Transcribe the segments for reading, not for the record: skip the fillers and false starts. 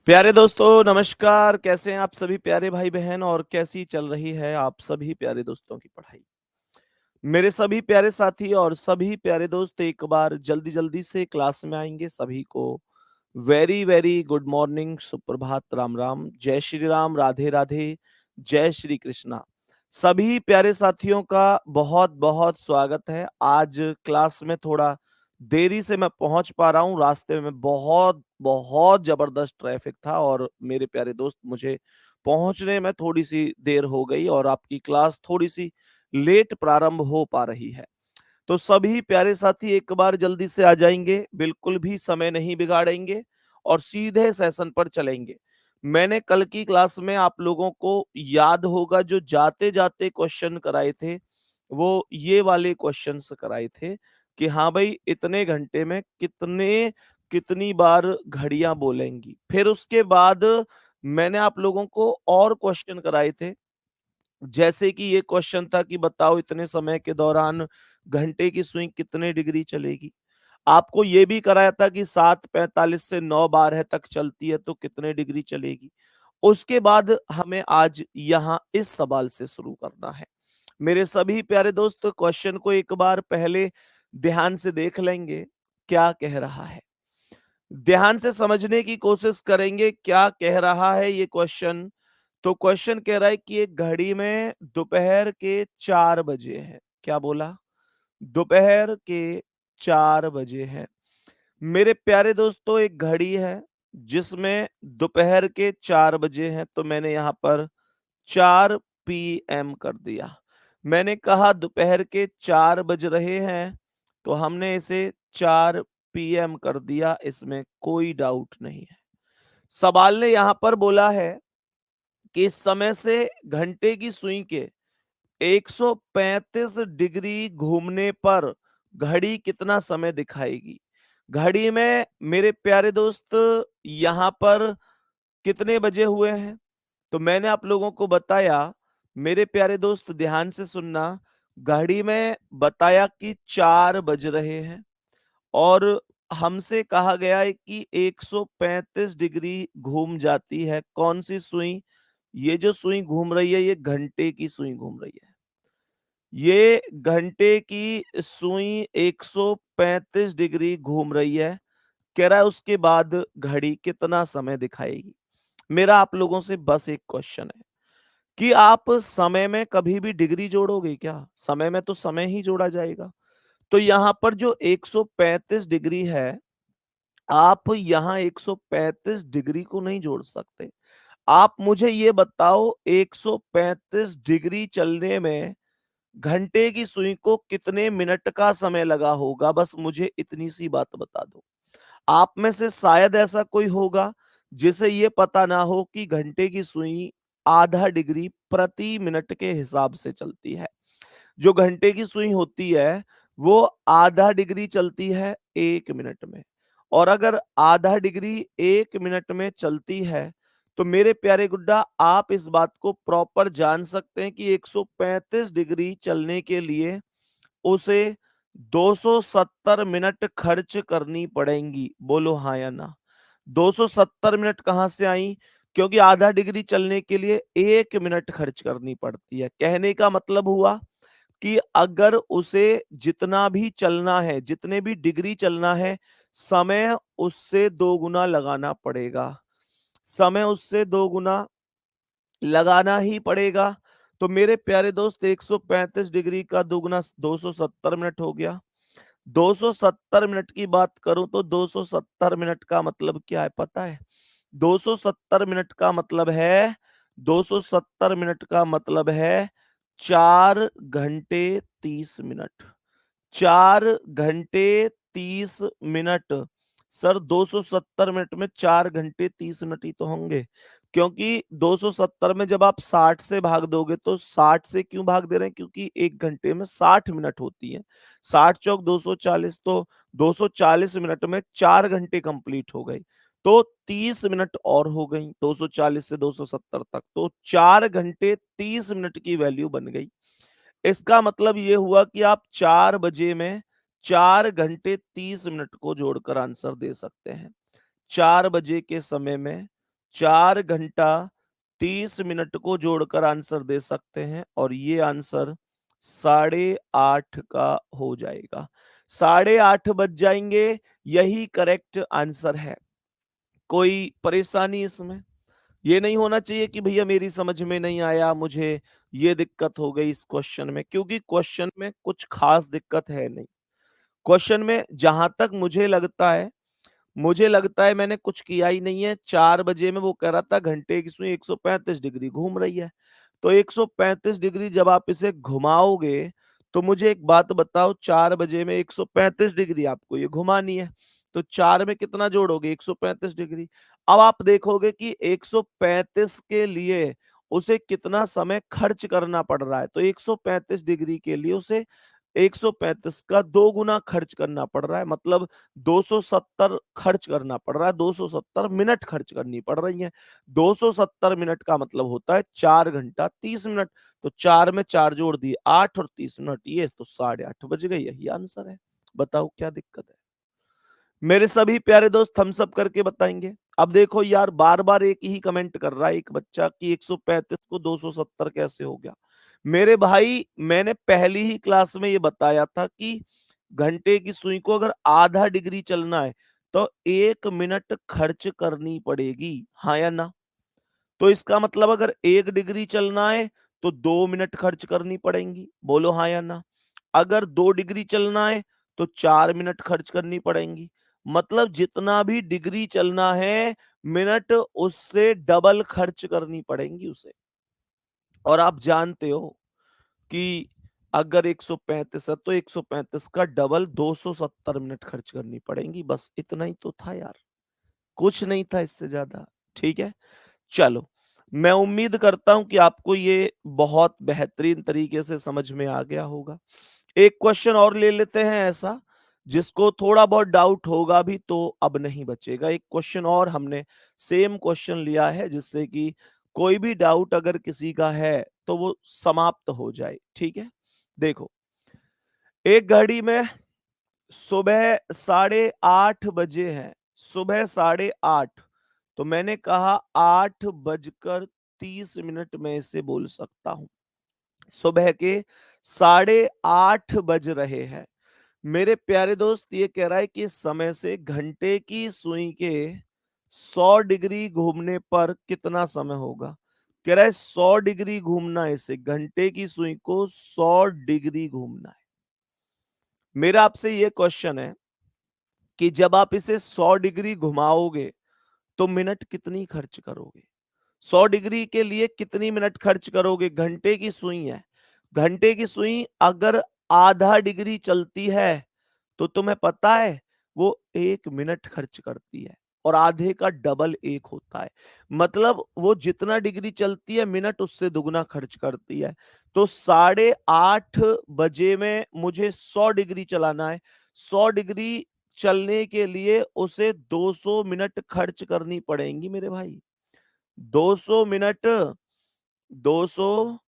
प्यारे दोस्तों नमस्कार, कैसे हैं आप सभी प्यारे भाई-बहन और कैसी चल रही है आप सभी प्यारे दोस्तों की पढ़ाई? मेरे सभी प्यारे साथी और सभी प्यारे दोस्त एक बार जल्दी-जल्दी से क्लास में आएँगे। सभी को वेरी गुड मॉर्निंग, सुप्रभात, राम-राम, जय श्री राम, राधे-राधे, जय श्री कृष्णा। सभी प्यारे साथियों का बहुत-बहुत स्वागत है। आज क्लास में थोड़ा देरी से मैं पहुँच पा रहा हूँ, रास्ते में बहुत ज़बरदस्त ट्रैफ़िक था और मेरे प्यारे दोस्त मुझे पहुँचने में थोड़ी-सी देर हो गई और आपकी क्लास थोड़ी-सी लेट प्रारंभ हो पा रही है। तो सभी प्यारे साथी एक बार जल्दी से आ जाएँगे, बिल्कुल भी समय नहीं बिगाड़ेंगे और सीधे सेशन पर चलेंगे। मैंने कल की क्लास में आप लोगों को याद होगा जो जाते-जाते क्वेश्चन कराए थे, वो ये वाले क्वेश्चन्स कराए थे कि हाँ भाई इतने घंटे में कितनी बार घड़ियाँ बोलेंगी। फिर उसके बाद मैंने आप लोगों को और क्वेश्चन कराए थे जैसे कि ये क्वेश्चन था कि बताओ इतने समय के दौरान घंटे की सुई कितने डिग्री चलेगी? आपको ये भी कराया था कि 7:45 से 9:12 तक चलती है तो कितने डिग्री चलेगी? उसके बाद हमें आज यहाँ इस सवाल से शुरू करना है। मेरे सभी प्यारे दोस्त क्वेश्चन को एक बार पहले ध्यान से देख लेंगे, क्या कह रहा है? ध्यान से समझने की कोशिश करेंगे क्या कह रहा है ये क्वेश्चन। तो क्वेश्चन कह रहा है कि एक घड़ी में दोपहर के 4 बजे है। क्या बोला? दोपहर के 4 बजे है। मेरे प्यारे दोस्तों एक घड़ी है जिसमें दोपहर के 4 बजे हैं तो मैंने यहाँ पर 4 पीएम कर दिया। मैंने कहा दोपहर के 4 बज रहे हैं तो हमने इसे 4 पीएम कर दिया, इसमें कोई डाउट नहीं है। सवाल ने यहाँ पर बोला है कि इस समय से घंटे की सुई के 135 डिग्री घूमने पर घड़ी कितना समय दिखाएगी? घड़ी में मेरे प्यारे दोस्त यहाँ पर कितने बजे हुए हैं? तो मैंने आप लोगों को बताया, मेरे प्यारे दोस्त ध्यान से सुनना, घड़ी में बताया कि 4 बज रहे हैं और हमसे कहा गया है कि 135 डिग्री घूम जाती है। कौन-सी सुई? ये जो सुई घूम रही है, ये घंटे की सुई घूम रही है। ये घंटे की सुई 135 डिग्री घूम रही है। कह रहा है उसके बाद घड़ी कितना समय दिखाएगी? मेरा आप लोगों से बस एक क्वेश्चन है कि आप समय में कभी भी डिग्री जोड़ोगे क्या? समय में तो समय ही जोड़ा जाएगा। तो यहाँ पर जो 135 डिग्री है, आप यहाँ 135 डिग्री को नहीं जोड़ सकते। आप मुझे ये बताओ 135 डिग्री चलने में घंटे की सुई को कितने मिनट का समय लगा होगा? बस मुझे इतनी सी बात बता दो। आप में से शायद ऐसा कोई होगा जिसे ये पता ना हो कि घंटे की सुई आधा डिग्री प्रति मिनट के हिसाब से चलती है। जो घंटे की सुई होती है वो आधा डिग्री चलती है 1 मिनट में और अगर आधा डिग्री 1 मिनट में चलती है तो मेरे प्यारे गुड्डा आप इस बात को प्रॉपर जान सकते हैं कि 135 डिग्री चलने के लिए उसे 270 मिनट खर्च करनी पड़ेंगी। बोलो हाँ या ना? 270 मिनट कहाँ से आई? क्योंकि आधा डिग्री चलने के लिए 1 मिनट खर्च करनी पड़ती है। कहने का मतलब हुआ कि अगर उसे जितना भी चलना है, जितने भी डिग्री चलना है, समय उससे 2 गुना लगाना पड़ेगा। समय उससे 2 गुना लगाना ही पड़ेगा। तो मेरे प्यारे दोस्त 135 डिग्री का दुगुना 270 मिनट हो गया। 270 मिनट की बात करूं तो 270 मिनट का मतलब क्या है पता है? 270 मिनट का मतलब है 270 मिनट का मतलब है 4 घंटे 30 मिनट। 4 घंटे 30 मिनट। सर 270 मिनट में 4 घंटे 30 मिनट ही तो होंगे। क्योंकि 270 में जब आप 60 से भाग दोगे तो 60 से क्यों भाग दे रहे हैं? क्योंकि 1 घंटे में 60 मिनट होती हैं। 60 चौक 240 तो 240 मिनट में 4 घंटे कंप्लीट हो गए। तो 30 मिनट और हो गई 240 से 270 तक। तो 4 घंटे 30 मिनट की वैल्यू बन गई। इसका मतलब ये हुआ कि आप 4 बजे में 4 घंटे 30 मिनट को जोड़कर आंसर दे सकते हैं। 4 बजे के समय में 4 घंटा 30 मिनट को जोड़कर आंसर दे सकते हैं और ये आंसर 8:30 का हो जाएगा। 8:30 बज जाएंगे, यही करेक्ट आंसर है। कोई परेशानी इसमें? ये नहीं होना चाहिए कि भैया मेरी समझ में नहीं आया, मुझे ये दिक्कत हो गई इस क्वेश्चन में, क्योंकि क्वेश्चन में कुछ खास दिक्कत है नहीं। क्वेश्चन में जहां तक मुझे लगता है मैंने कुछ किया ही नहीं है। 4 बजे में वो कह रहा था घंटे की सुई 135 डिग्री घूम रही है। तो 135 डिग्री जब आप इसे घुमाओगे, तो मुझे एक बात बताओ, 4 बजे में 135 डिग्री आपको ये घुमानी है। तो 4 में कितना जोड़ोगे? 135 डिग्री। अब आप देखोगे कि 135 के लिए उसे कितना समय खर्च करना पड़ रहा है। तो 135 डिग्री के लिए उसे 135 का 2 गुना खर्च करना पड़ रहा है, मतलब 270 खर्च करना पड़ रहा है, 270 मिनट खर्च करनी पड़ रही है। 270 मिनट का मतलब होता है 4 घंटा 30 मिनट। तो 4 में 4 जोड़ दिए 8 और 30 मिनट, ये तो 8:30 बज गए, यही आंसर है। बताओ क्या दिक्कत है? मेरे सभी प्यारे दोस्त थम्स अप करके बताएंगे। अब देखो यार, बार बार एक ही कमेंट कर रहा है एक बच्चा कि 135 को 270 कैसे हो गया। मेरे भाई, मैंने पहली ही क्लास में ये बताया था कि घंटे की सुई को अगर आधा डिग्री चलना है तो 1 मिनट खर्च करनी पड़ेगी, हाँ या ना? तो इसका मतलब अगर 1 डिग्री चलना है तो 2 मिनट खर्च करनी पड़ेंगी, बोलो हाँ या ना? अगर 2 डिग्री चलना है तो 4 मिनट खर्च करनी पड़ेंगी। मतलब जितना भी डिग्री चलना है, मिनट उससे डबल खर्च करनी पड़ेंगी उसे। और आप जानते हो कि अगर 135 है तो 135 का डबल 270 मिनट खर्च करनी पड़ेंगी। बस इतना ही तो था यार, कुछ नहीं था इससे ज्यादा। ठीक है, चलो, मैं उम्मीद करता हूं कि आपको ये बहुत बेहतरीन तरीके से समझ में आ गया होगा। एक क्वेश्चन और ले लेते हैं ऐसा जिसको थोड़ा बहुत डाउट होगा भी तो अब नहीं बचेगा। एक क्वेश्चन और हमने सेम क्वेश्चन लिया है जिससे कि कोई भी डाउट अगर किसी का है तो वो समाप्त हो जाए। ठीक है, देखो, एक घड़ी में सुबह 8:30 बजे है, सुबह 8:30। तो मैंने कहा 8:30 में इसे बोल सकता हूं। सुबह के 8:30 बज रहे हैं। मेरे प्यारे दोस्त, ये कह रहा है कि इस समय से घंटे की सुई के 100 डिग्री घूमने पर कितना समय होगा। कह रहा है 100 डिग्री घूमना है, इसे घंटे की सुई को 100 डिग्री घूमना है। मेरा आपसे ये क्वेश्चन है कि जब आप इसे 100 डिग्री घुमाओगे तो मिनट कितनी खर्च करोगे? 100 डिग्री के लिए कितनी मिनट खर्च करोगे? घंटे की सुई है, घंटे की सुई अगर आधा डिग्री चलती है तो तुम्हें पता है वो 1 मिनट खर्च करती है, और आधे का डबल 1 होता है। मतलब वो जितना डिग्री चलती है मिनट उससे दुगना खर्च करती है। तो 8:30 बजे में मुझे 100 डिग्री चलाना है। 100 डिग्री चलने के लिए उसे 200 मिनट खर्च करनी पड़ेंगी मेरे भाई। 200 मिनट, 200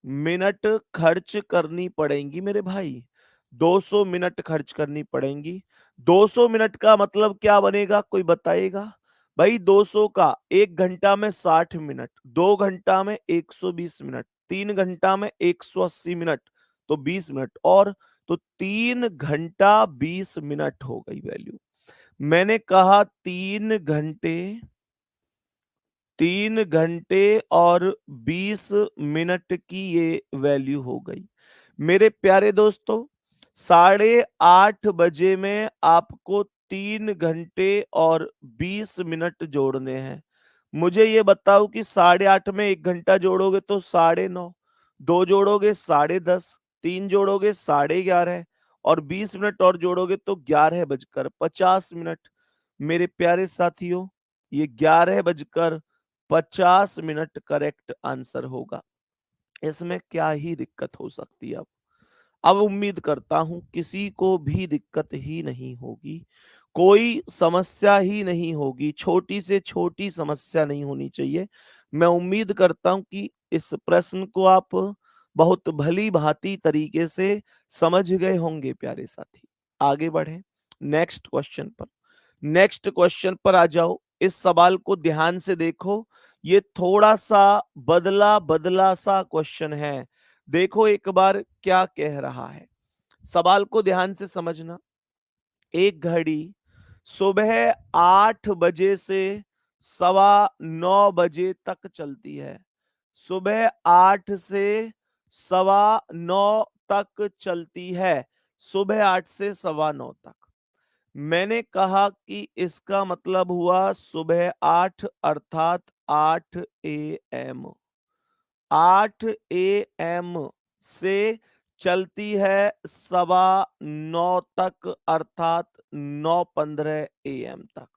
मिनट खर्च करनी पड़ेंगी मेरे भाई। 200 मिनट खर्च करनी पड़ेंगी। 200 मिनट का मतलब क्या बनेगा, कोई बताएगा? भाई 200 का 1 घंटा में 60 मिनट, 2 घंटा में 120 मिनट, 3 घंटा में 180 मिनट, तो 20 मिनट और, तो 3 घंटा 20 मिनट हो गई वैल्यू। मैंने कहा 3 घंटे और 20 मिनट की ये वैल्यू हो गई। मेरे प्यारे दोस्तों, 8:30 बजे में आपको 3 घंटे और 20 मिनट जोड़ने हैं। मुझे ये बताओ कि 8:30 में 1 घंटा जोड़ोगे तो 9:30, 2 जोड़ोगे 10:30, 3 जोड़ोगे 11:30 और 20 मिनट और जोड़ोगे तो 11:50। मेरे प्यारे साथियों, ये 11:50 करेक्ट आंसर होगा। इसमें क्या ही दिक्कत हो सकती है? अब उम्मीद करता हूं किसी को भी दिक्कत ही नहीं होगी, कोई समस्या ही नहीं होगी, छोटी से छोटी समस्या नहीं होनी चाहिए। मैं उम्मीद करता हूं कि इस प्रश्न को आप बहुत भली भांति तरीके से समझ गए होंगे प्यारे साथी। आगे बढ़े नेक्स्ट क्वेश्चन पर। नेक्स्ट क्वेश्चन पर आ जाओ। इस सवाल को ध्यान से देखो, ये थोड़ा सा बदला बदला सा क्वेश्चन है। देखो एक बार क्या कह रहा है, सवाल को ध्यान से समझना। एक घड़ी सुबह 8 बजे से 9:15 बजे तक चलती है। सुबह 8 से 9:15 तक चलती है। सुबह 8 से 9:15 तक। मैंने कहा कि इसका मतलब हुआ सुबह 8 अर्थात 8 AM। 8 AM से चलती है 9:15 तक अर्थात 9:15 AM तक।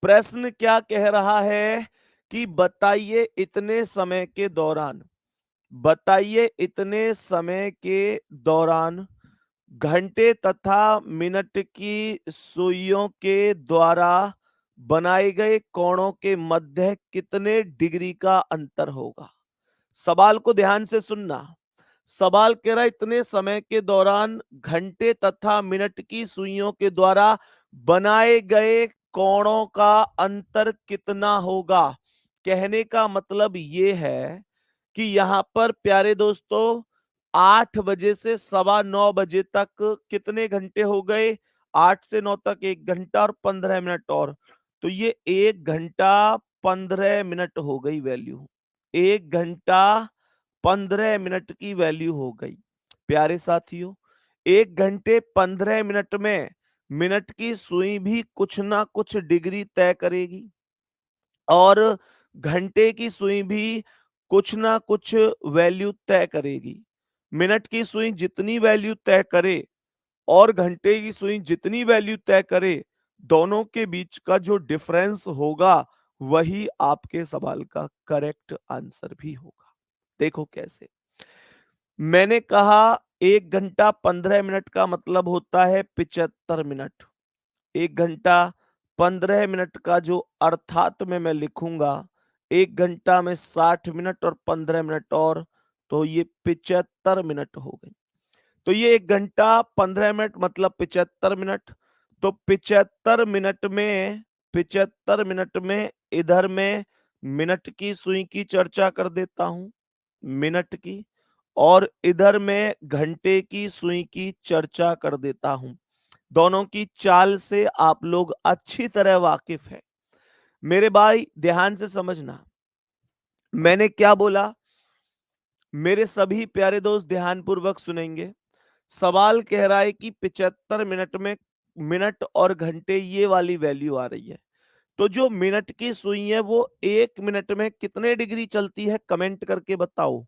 प्रश्न क्या कह रहा है कि बताइए इतने समय के दौरान घंटे तथा मिनट की सुइयों के द्वारा बनाए गए कोणों के मध्य कितने डिग्री का अंतर होगा। सवाल को ध्यान से सुनना। सवाल कह रहा है इतने समय के दौरान घंटे तथा मिनट की सुइयों के द्वारा बनाए गए कोणों का अंतर कितना होगा। कहने का मतलब ये है कि यहां पर प्यारे दोस्तों 8 बजे से 9:15 बजे तक कितने घंटे हो गए। 8 से 9 तक 1 घंटा और 15 मिनट और, तो ये 1 घंटा 15 मिनट हो गई वैल्यू। 1 घंटा 15 मिनट की वैल्यू हो गई। प्यारे साथियों, 1 घंटे 15 मिनट में मिनट की सुई भी कुछ ना कुछ डिग्री तय करेगी और घंटे की सुई भी कुछ ना कुछ वैल्यू तय करेगी। मिनट की सुई जितनी वैल्यू तय करे और घंटे की सुई जितनी वैल्यू तय करे, दोनों के बीच का जो डिफरेंस होगा वही आपके सवाल का करेक्ट आंसर भी होगा। देखो कैसे। मैंने कहा 1 घंटा 15 मिनट का मतलब होता है 75 मिनट। 1 घंटा 15 मिनट का जो अर्थात में मैं लिखूंगा, 1 घंटा में 60 मिनट और 15 मिनट और, तो ये 75 मिनट हो गई। तो ये 1 घंटा 15 मिनट मतलब 75 मिनट। तो 75 मिनट में इधर में मिनट की सुई की चर्चा कर देता हूं, मिनट की, और इधर में घंटे की सुई की चर्चा कर देता हूं। दोनों की चाल से आप लोग अच्छी तरह वाकिफ है। मेरे भाई ध्यान से समझना, मैंने क्या बोला। मेरे सभी प्यारे दोस्त ध्यानपूर्वक सुनेंगे। सवाल कह रहा है कि 75 मिनट में मिनट और घंटे ये वाली वैल्यू आ रही है। तो जो मिनट की सुई है वो 1 मिनट में कितने डिग्री चलती है, कमेंट करके बताओ।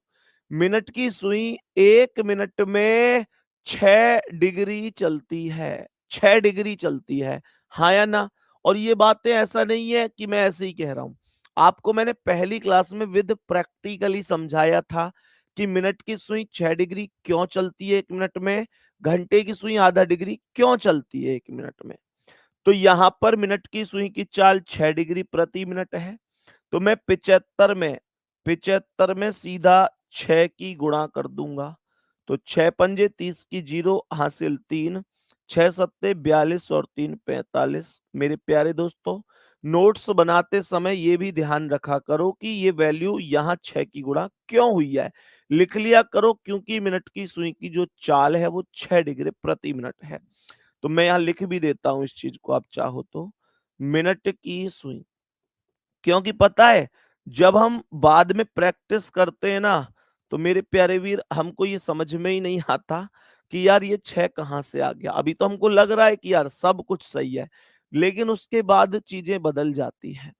मिनट की सुई 1 मिनट में 6 डिग्री चलती है। 6 डिग्री चलती है, हाँ या ना। और ये बातें ऐसा नहीं है कि मैं ऐसे ही कह रहा हूं। आपको मैंने पहली क्लास में विद प्रैक्टिकली समझाया था कि मिनट की सुई 6 डिग्री क्यों चलती है 1 मिनट में, घंटे की सुई आधा डिग्री क्यों चलती है 1 मिनट में। तो यहां पर मिनट की सुई की चाल 6 डिग्री प्रति मिनट है। तो मैं 75 में सीधा 6 की गुणा कर दूंगा। तो 6 पंजे 30 की 0 हासिल 3, 6 सत्ते 42 और 3 45। मेरे प्यारे दोस्तों, नोट्स बनाते समय ये भी ध्यान रखा करो कि ये वैल्यू यहाँ 6 की गुणा क्यों हुई है। लिख लिया करो क्योंकि मिनट की सुई की जो चाल है वो 6 डिग्री प्रति मिनट है। तो मैं यहाँ लिख भी देता हूं इस चीज को, आप चाहो तो। मिनट की सुई, क्योंकि पता है जब हम बाद में प्रैक्टिस करते हैं ना, तो मेरे प्यारे वीर हमको ये समझ में ही नहीं आता कि यार ये 6 कहां से आ गया। अभी तो हमको लग रहा है कि यार सब कुछ सही है, लेकिन उसके बाद चीजें बदल जाती हैं।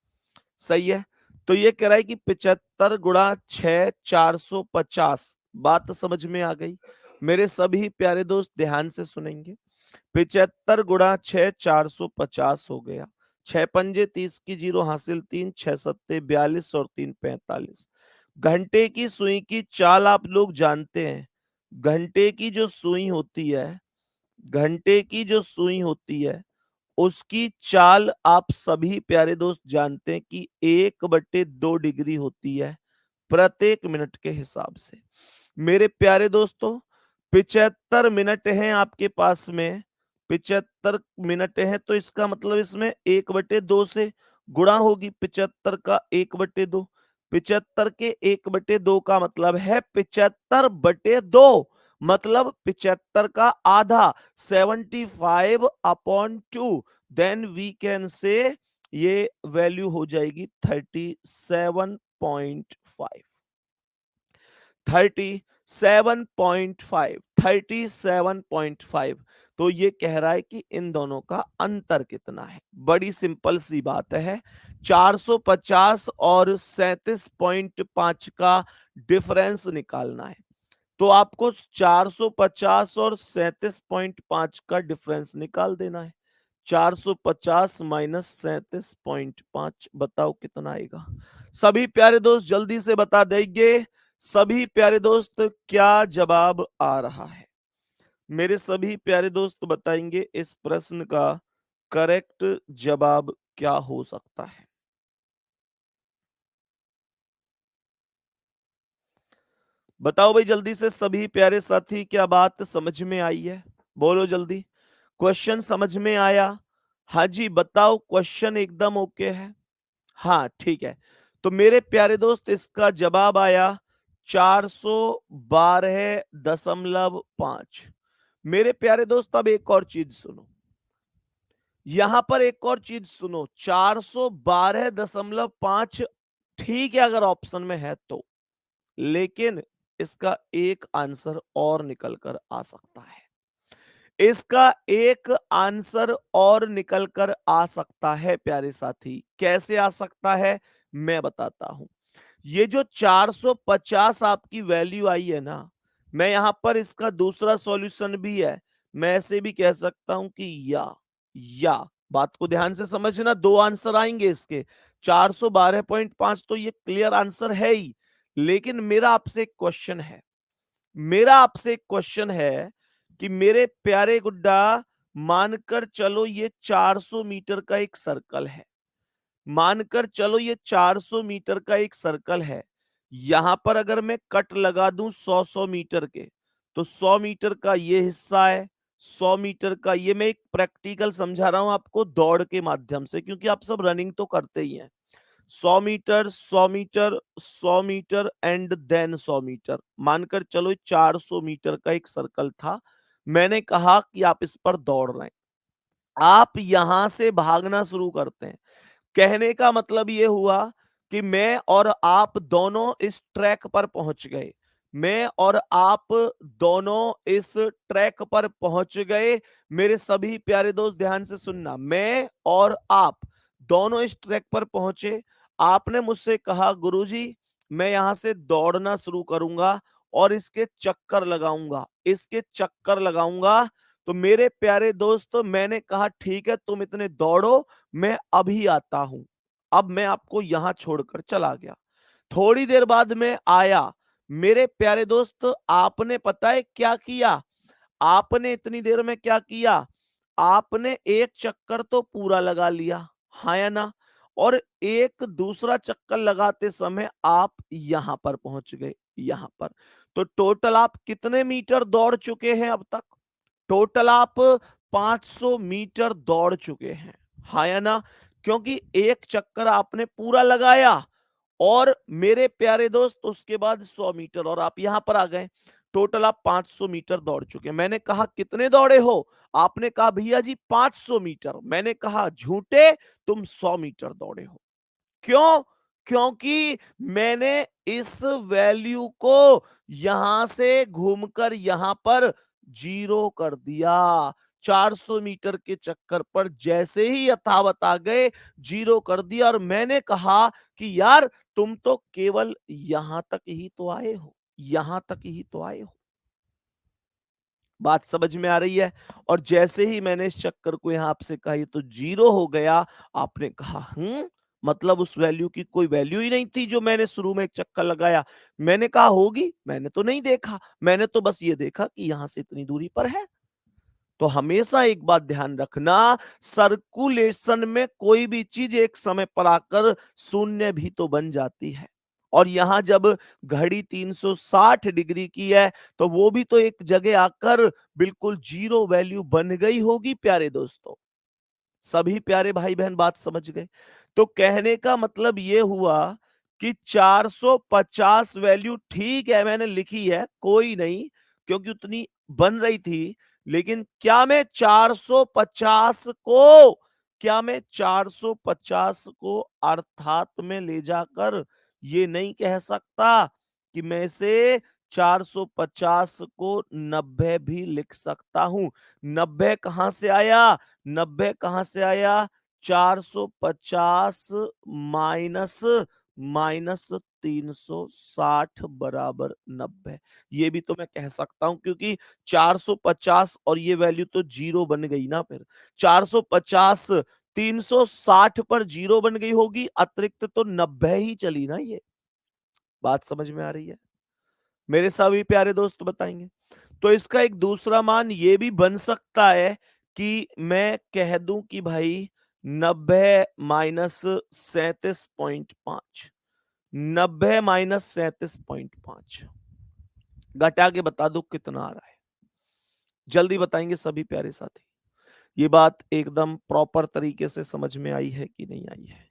सही है। तो ये कह रहा है कि 75 गुणा 6 450। बात समझ में आ गई। मेरे सभी प्यारे दोस्त ध्यान से सुनेंगे। 75 गुणा 6 450 हो गया। 6 पंजे 30 की 0 हासिल 3, 6 सत्ते 42 और 3 45। घंटे की सुई की चाल आप लोग जानते हैं। घंटे की जो सुई होती है, घंटे की जो सुई होती है उसकी चाल आप सभी प्यारे दोस्त जानते हैं कि 1/2 डिग्री होती है प्रत्येक मिनट के हिसाब से। मेरे प्यारे दोस्तों, 75 मिनट हैं आपके पास में, 75 मिनट है, तो इसका मतलब इसमें 1/2 से गुणा होगी। 75 का 1/2, 75 के 1/2 का मतलब है 75/2, मतलब 75 का आधा, 75/2। देन वी कैन से ये वैल्यू हो जाएगी 37.5। 37.5, 37.5। तो ये कह रहा है कि इन दोनों का अंतर कितना है। बड़ी सिंपल सी बात है, 450 और 37.5 का डिफरेंस निकालना है। तो आपको 450 और 37.5 का डिफरेंस निकाल देना है। 450 माइनस 37.5, बताओ कितना आएगा। सभी प्यारे दोस्त जल्दी से बता देंगे। सभी प्यारे दोस्त क्या जवाब आ रहा है? मेरे सभी प्यारे दोस्त बताएंगे इस प्रश्न का करेक्ट जवाब क्या हो सकता है। बताओ भाई जल्दी से सभी प्यारे साथी, क्या बात समझ में आई है? बोलो जल्दी। क्वेश्चन समझ में आया? हाँ जी बताओ, क्वेश्चन एकदम ओके है? हाँ ठीक है। तो मेरे प्यारे दोस्त इसका जवाब आया 412.5। मेरे प्यारे दोस्त अब एक और चीज सुनो, यहां पर एक और चीज सुनो। 412.5 ठीक है अगर ऑप्शन में है तो, लेकिन इसका एक आंसर और निकल कर आ सकता है। इसका एक आंसर और निकल कर आ सकता है प्यारे साथी। कैसे आ सकता है मैं बताता हूं। ये जो 450 आपकी वैल्यू आई है ना, मैं यहां पर इसका दूसरा सॉल्यूशन भी है। मैं ऐसे भी कह सकता हूं कि या बात को ध्यान से समझना, दो आंसर आएंगे इसके। 412.5 तो ये क्लियर आंसर है ही, लेकिन मेरा आपसे एक क्वेश्चन है कि मेरे प्यारे गुड्डा, मानकर चलो ये 400 मीटर का एक सर्कल है। मानकर चलो ये 400 मीटर का एक सर्कल है। यहां पर अगर मैं कट लगा दूं 100-100 मीटर के, तो 100 मीटर का ये हिस्सा है, 100 मीटर का ये। मैं एक प्रैक्टिकल समझा रहा हूं आपको दौड़ के माध्यम से, क्योंकि आप सब रनिंग तो करते ही हैं। 100 metre, 100 metre, 100 metre and then 100 metre. मानकर चलो 400 मीटर का एक सर्कल था। मैंने कहा कि आप इस पर दौड़ रहे हैं, आप यहां से भागना शुरू करते हैं। कहने का मतलब ये हुआ कि मैं और आप दोनों इस ट्रैक पर पहुंच गए। मैं और आप दोनों इस ट्रैक पर पहुंच गए। मेरे सभी प्यारे दोस्त ध्यान से सुनना, मैं और आप दोनों इस ट्रैक पर पहुंचे। आपने मुझसे कहा गुरुजी मैं यहां से दौड़ना शुरू करूंगा और इसके चक्कर लगाऊंगा, इसके चक्कर लगाऊंगा। तो मेरे प्यारे दोस्तों मैंने कहा ठीक है तुम इतने दौड़ो, मैं अभी आता हूं। अब मैं आपको यहां छोड़कर चला गया। थोड़ी देर बाद में आया। मेरे प्यारे दोस्त आपने पता है क्या किया? आपने इतनी देर में क्या किया? आपने एक चक्कर तो पूरा लगा लिया, हाँ या ना? और एक दूसरा चक्कर लगाते समय आप यहां पर पहुंच गए, यहां पर। तो टोटल आप कितने मीटर दौड़ चुके हैं अब तक? टोटल आप 500 मीटर दौड़ चुके हैं, हाँ या ना? क्योंकि एक चक्कर आपने पूरा लगाया और मेरे प्यारे दोस्त उसके बाद 100 मीटर और आप यहां पर आ गए। टोटल आप 500 मीटर दौड़ चुके। मैंने कहा कितने दौड़े हो? आपने कहा भैया जी 500 मीटर। मैंने कहा झूठे, तुम 100 मीटर दौड़े हो। क्यों? क्योंकि मैंने इस वैल्यू को यहां से घूमकर यहां पर जीरो कर दिया। 400 मीटर के चक्कर पर जैसे ही यथावत आ गए, जीरो कर दिया। और मैंने कहा कि यार तुम तो केवल यहां तक ही तो आए हो, यहां तक ही तो आए हो। बात समझ में आ रही है? और जैसे ही मैंने इस चक्कर को यहां आपसे कहा ये तो जीरो हो गया, आपने कहा मतलब उस वैल्यू की कोई वैल्यू ही नहीं थी जो मैंने शुरू में एक चक्कर लगाया। मैंने कहा होगी, मैंने तो नहीं देखा, मैंने तो बस ये देखा कि यहां से इतनी दूरी पर है। तो हमेशा एक बात ध्यान रखना, सर्कुलेशन में कोई भी चीज एक समय पर आकर शून्य भी तो बन जाती है। और यहां जब घड़ी 360 डिग्री की है तो वो भी तो एक जगह आकर बिल्कुल जीरो वैल्यू बन गई होगी प्यारे दोस्तों। सभी प्यारे भाई बहन बात समझ गए। तो कहने का मतलब ये हुआ कि 450 वैल्यू ठीक है मैंने लिखी है, कोई नहीं, क्योंकि उतनी बन रही थी। लेकिन क्या मैं 450 को अर्थात में ले जाकर ये नहीं कह सकता कि मैं इसे 450 को 90 भी लिख सकता हूं। 90 कहां से आया? 90 कहां से आया? 450 माइनस माइनस 360 बराबर 90। ये भी तो मैं कह सकता हूं, क्योंकि 450 और ये वैल्यू तो जीरो बन गई ना। फिर 450 360 पर जीरो बन गई होगी, अतिरिक्त तो 90 ही चली ना। ये बात समझ में आ रही है? मेरे सभी प्यारे दोस्त बताएंगे। तो इसका एक दूसरा मान ये भी बन सकता है कि मैं कह दूं कि भाई 90 माइनस 37.5, 90 माइनस 37.5 घटा के बता दो कितना आ रहा है। जल्दी बताएंगे सभी प्यारे साथी। ये बात एकदम प्रॉपर तरीके से समझ में आई है कि नहीं आई है?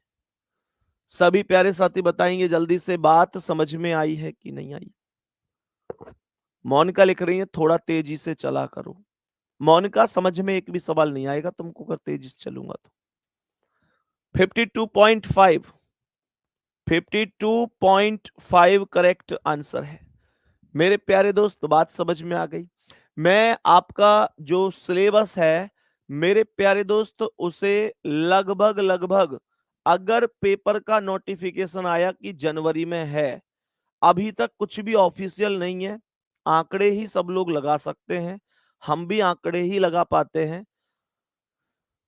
सभी प्यारे साथी बताएंगे जल्दी से, बात समझ में आई है कि नहीं आई? मोनिका लिख रही है थोड़ा तेजी से चला करो। मोनिका समझ में एक भी सवाल नहीं आएगा तुमको अगर तेजी से चलूंगा तो। 52.5, 52.5 करेक्ट आंसर है। मेरे प्यारे दोस्त बात समझ में आ गई। मैं आपका जो सिलेबस है मेरे प्यारे दोस्त, उसे लगभग लगभग, अगर पेपर का नोटिफिकेशन आया कि जनवरी में है, अभी तक कुछ भी ऑफिशियल नहीं है, आंकड़े ही सब लोग लगा सकते हैं, हम भी आंकड़े ही लगा पाते हैं।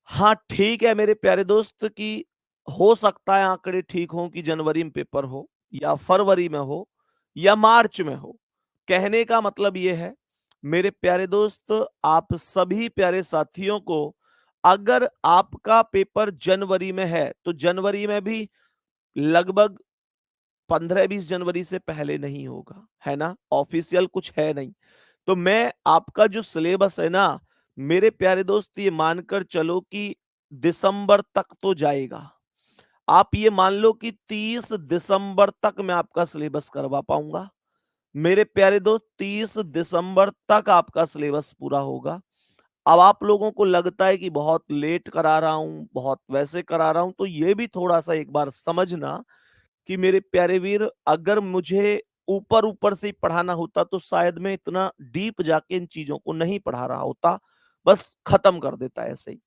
हाँ ठीक है मेरे प्यारे दोस्त कि हो सकता है आंकड़े ठीक हों कि जनवरी में पेपर हो या फरवरी में हो या मार्च में हो। कहने का मतलब यह है मेरे प्यारे दोस्त, आप सभी प्यारे साथियों को, अगर आपका पेपर जनवरी में है तो जनवरी में भी लगभग 15-20 जनवरी से पहले नहीं होगा, है ना? ऑफिशियल कुछ है नहीं। तो मैं आपका जो सिलेबस है ना मेरे प्यारे दोस्त, ये मानकर चलो कि दिसंबर तक तो जाएगा। आप ये मान लो कि 30 दिसंबर तक मैं आपका सिलेबस करवा पाऊंगा। मेरे प्यारे दोस्त 30 दिसंबर तक आपका सिलेबस पूरा होगा। अब आप लोगों को लगता है कि बहुत लेट करा रहा हूं, बहुत वैसे करा रहा हूं, तो ये भी थोड़ा सा एक बार समझना कि मेरे प्यारे वीर, अगर मुझे ऊपर ऊपर से ही पढ़ाना होता तो शायद मैं इतना डीप जाके इन चीजों को नहीं पढ़ा रहा होता, बस खत्म कर देता ऐसे ही।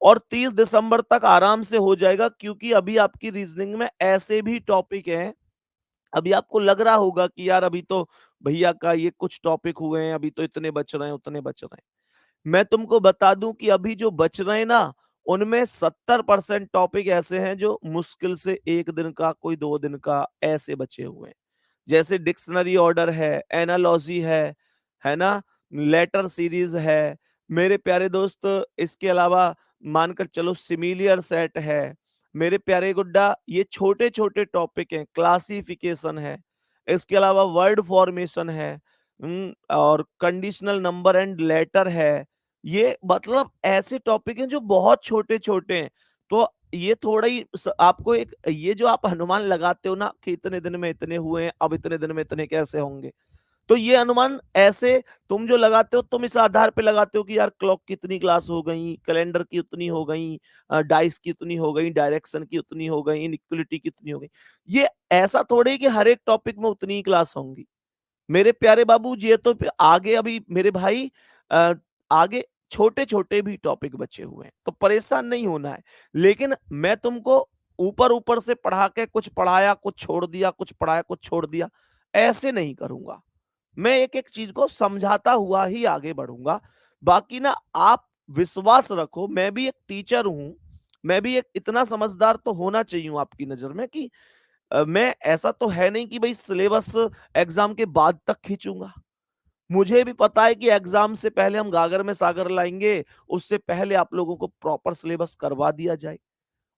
और 30 दिसंबर तक आराम से हो जाएगा, क्योंकि अभी आपकी रीजनिंग में ऐसे भी टॉपिक हैं। अभी आपको लग रहा होगा कि यार अभी तो भैया का ये कुछ टॉपिक हुए हैं, अभी तो इतने बच रहे हैं उतने बच रहे हैं। मैं तुमको बता दूं कि अभी जो बच रहे हैं ना, उनमें 70% टॉपिक ऐसे हैं जो मुश्किल से 1 दिन का, कोई 2 दिन का ऐसे बचे हुए हैं। जैसे डिक्शनरी ऑर्डर है, एनालॉजी है ना, लेटर सीरीज है मेरे प्यारे दोस्त। इसके अलावा मानकर चलो सिमिलियर सेट है मेरे प्यारे गुड्डा। ये छोटे छोटे टॉपिक हैं, क्लासिफिकेशन है, इसके अलावा वर्ड फॉर्मेशन है, और कंडीशनल नंबर एंड लेटर है। ये मतलब ऐसे टॉपिक हैं जो बहुत छोटे छोटे हैं। तो ये थोड़ा ही आपको एक, ये जो आप अनुमान लगाते हो ना कि इतने दिन में इतने हुए हैं, अब इतने दिन में इतने कैसे होंगे, तो ये अनुमान ऐसे तुम जो लगाते हो, तुम इस आधार पे लगाते हो कि यार क्लॉक की इतनी क्लास हो गई, कैलेंडर की उतनी हो गई, डाइस की उतनी हो गई, डायरेक्शन की उतनी हो गई, इनइक्वलिटी की उतनी हो गई। ये ऐसा थोड़े ही कि हर एक टॉपिक में उतनी ही क्लास होंगी मेरे प्यारे बाबू। ये तो आगे अभी मेरे भाई, अ, आगे छोटे छोटे भी टॉपिक बचे हुए हैं, तो परेशान नहीं होना है। लेकिन मैं तुमको ऊपर ऊपर से पढ़ा के कुछ पढ़ाया कुछ छोड़ दिया, कुछ पढ़ाया कुछ छोड़ दिया, ऐसे नहीं करूंगा। मैं एक एक चीज को समझाता हुआ ही आगे बढ़ूंगा। बाकी ना आप विश्वास रखो, मैं भी एक टीचर हूं, मैं भी एक इतना समझदार तो होना चाहिए आपकी नजर में कि मैं ऐसा तो है नहीं कि भाई सिलेबस एग्जाम के बाद तक खींचूंगा। मुझे भी पता है कि एग्जाम से पहले हम गागर में सागर लाएंगे, उससे पहले आप लोगों को प्रॉपर सिलेबस करवा दिया जाए।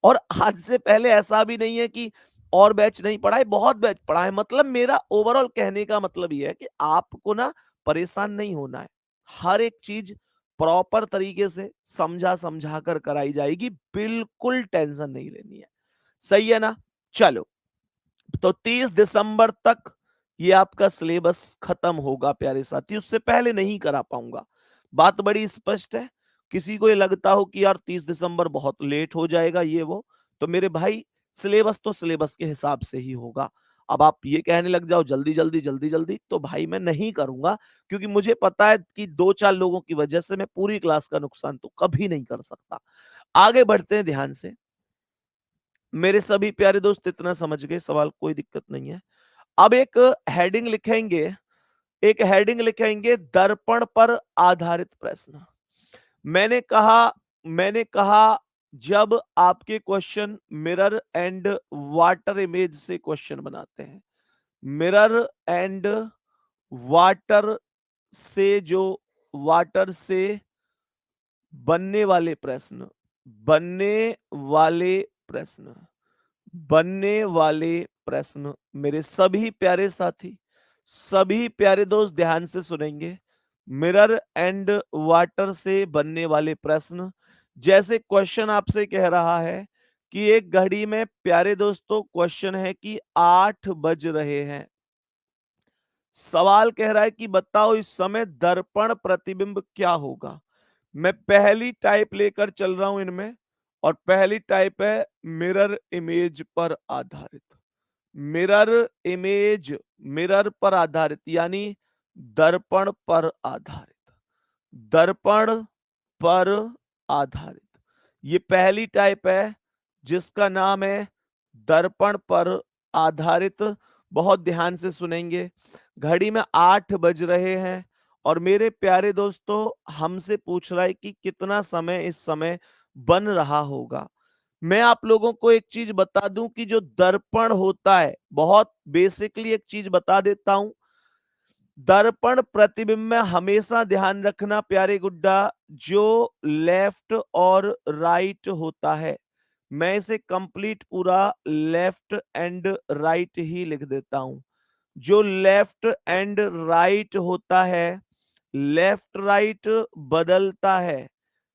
और आज से पहले ऐसा भी नहीं है कि और बैच नहीं पढ़ाए, बहुत बैच पढ़ाए। मतलब मेरा ओवरऑल कहने का मतलब ये है कि आपको ना परेशान नहीं होना है। हर एक चीज़ प्रॉपर तरीके से समझा कर कराई जाएगी, बिल्कुल टेंशन नहीं लेनी है। सही है ना? चलो, तो 30 दिसंबर तक ये आपका सिलेबस खत्म होगा प्यारे साथी, उससे पहले नहीं करा पाऊँगा। बात बड़ी स्पष्ट है। किसी को ये लगता हो कि यार 30 दिसंबर बहुत लेट हो जाएगा ये वो, तो मेरे भाई सिलेबस तो सिलेबस के हिसाब से ही होगा। अब आप ये कहने लग जाओ जल्दी-जल्दी, जल्दी-जल्दी, तो भाई मैं नहीं करूँगा, क्योंकि मुझे पता है कि 2-4 लोगों की वजह से मैं पूरी क्लास का नुकसान तो कभी नहीं कर सकता। आगे बढ़ते हैं ध्यान से। मेरे सभी प्यारे दोस्त इतना समझ गए, सवाल कोई दिक्कत नहीं है। अब हेडिंग लिखेंगे एक हेडिंग लिखेंगे दर्पण पर आधारित प्रश्न। मैंने कहा मैंने कहा जब आपके question mirror and water image से क्वेश्चन बनाते हैं, मिरर एंड वाटर से जो वाटर से बनने वाले प्रश्न बनने वाले प्रश्न बनने वाले प्रश्न मेरे सभी प्यारे साथी, सभी प्यारे दोस्त ध्यान से सुनेंगे। मिरर एंड वाटर से बनने वाले प्रश्न, जैसे क्वेश्चन आपसे कह रहा है कि एक घड़ी में, प्यारे दोस्तों क्वेश्चन है कि 8 बज रहे हैं। सवाल कह रहा है कि बताओ इस समय दर्पण प्रतिबिंब क्या होगा। मैं पहली टाइप लेकर चल रहा हूं इनमें, और पहली टाइप है मिरर इमेज पर आधारित। मिरर इमेज, मिरर पर आधारित यानी दर्पण पर आधारित, दर्पण पर आधारित। ये पहली टाइप है जिसका नाम है दर्पण पर आधारित। बहुत ध्यान से सुनेंगे। घड़ी में 8 बज रहे हैं और मेरे प्यारे दोस्तों हमसे पूछ रहा है कि कितना समय इस समय बन रहा होगा। मैं आप लोगों को एक चीज बता दूं कि जो दर्पण होता है, बहुत बेसिकली एक चीज बता देता हूं। दर्पण प्रतिबिंब में हमेशा ध्यान रखना प्यारे गुड्डा, जो लेफ्ट और राइट होता है, मैं इसे कंप्लीट पूरा लेफ्ट एंड राइट ही लिख देता हूं। जो लेफ्ट एंड राइट होता है, लेफ्ट राइट बदलता है,